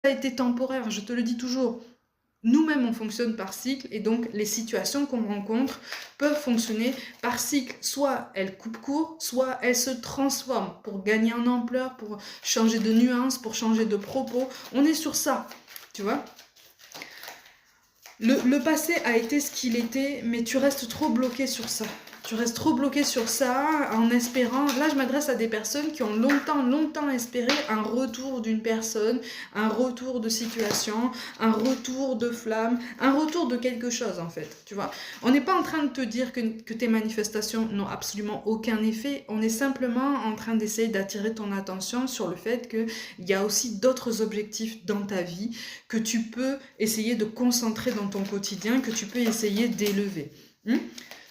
a été temporaire, je te le dis toujours. Nous-mêmes, on fonctionne par cycle et donc les situations qu'on rencontre peuvent fonctionner par cycle. Soit elles coupent court, soit elles se transforment pour gagner en ampleur, pour changer de nuance, pour changer de propos. On est sur ça, tu vois. Le passé a été ce qu'il était, mais tu restes trop bloqué sur ça. Tu restes trop bloqué sur ça en espérant... Là, je m'adresse à des personnes qui ont longtemps espéré un retour d'une personne, un retour de situation, un retour de flamme, un retour de quelque chose, en fait, tu vois. On n'est pas en train de te dire que tes manifestations n'ont absolument aucun effet. On est simplement en train d'essayer d'attirer ton attention sur le fait qu'il y a aussi d'autres objectifs dans ta vie que tu peux essayer de concentrer dans ton quotidien, que tu peux essayer d'élever.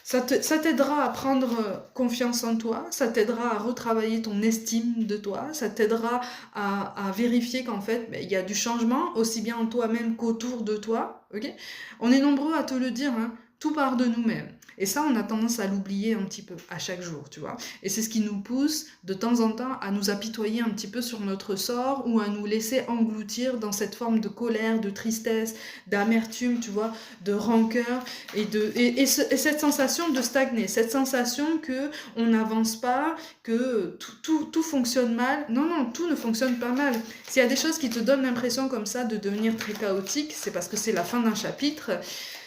Ça t'aidera à prendre confiance en toi, ça t'aidera à retravailler ton estime de toi, ça t'aidera à vérifier qu'en fait, il y a du changement, aussi bien en toi-même qu'autour de toi. Okay, on est nombreux à te le dire, hein, tout part de nous-mêmes. Et ça, on a tendance à l'oublier un petit peu à chaque jour, tu vois. Et c'est ce qui nous pousse de temps en temps à nous apitoyer un petit peu sur notre sort ou à nous laisser engloutir dans cette forme de colère, de tristesse, d'amertume, tu vois, de rancœur et cette sensation de stagner, cette sensation que on n'avance pas, que tout fonctionne mal. Non, tout ne fonctionne pas mal. S'il y a des choses qui te donnent l'impression comme ça de devenir très chaotique, c'est parce que c'est la fin d'un chapitre.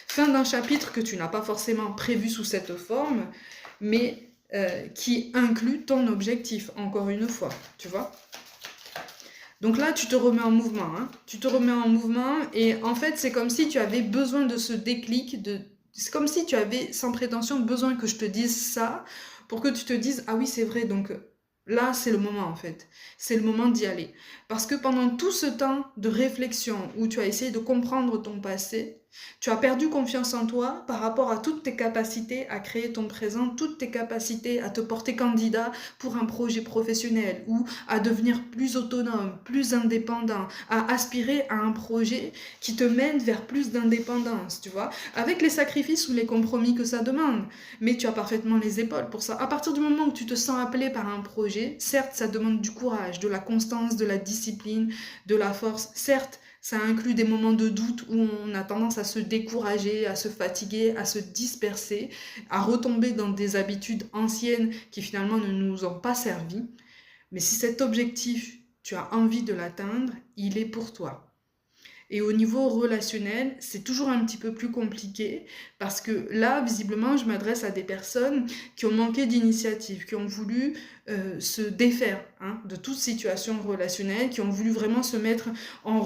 Fin d'un chapitre que tu n'as pas forcément prévu sous cette forme, mais qui inclut ton objectif, encore une fois, tu vois. Donc là, tu te remets en mouvement, hein. Tu te remets en mouvement et en fait, c'est comme si tu avais besoin de ce déclic, c'est comme si tu avais, sans prétention, besoin que je te dise ça pour que tu te dises, ah oui, c'est vrai, donc là, c'est le moment en fait. C'est le moment d'y aller. Parce que pendant tout ce temps de réflexion où tu as essayé de comprendre ton passé, tu as perdu confiance en toi par rapport à toutes tes capacités à créer ton présent, toutes tes capacités à te porter candidat pour un projet professionnel ou à devenir plus autonome, plus indépendant, à aspirer à un projet qui te mène vers plus d'indépendance, tu vois, avec les sacrifices ou les compromis que ça demande. Mais tu as parfaitement les épaules pour ça. À partir du moment où tu te sens appelé par un projet, certes, ça demande du courage, de la constance, de la discipline, de la force, certes, ça inclut des moments de doute où on a tendance à se décourager, à se fatiguer, à se disperser, à retomber dans des habitudes anciennes qui finalement ne nous ont pas servi. Mais si cet objectif, tu as envie de l'atteindre, il est pour toi. Et au niveau relationnel, c'est toujours un petit peu plus compliqué parce que là, visiblement, je m'adresse à des personnes qui ont manqué d'initiative, qui ont voulu se défaire, hein, de toute situation relationnelle, qui ont voulu vraiment se mettre en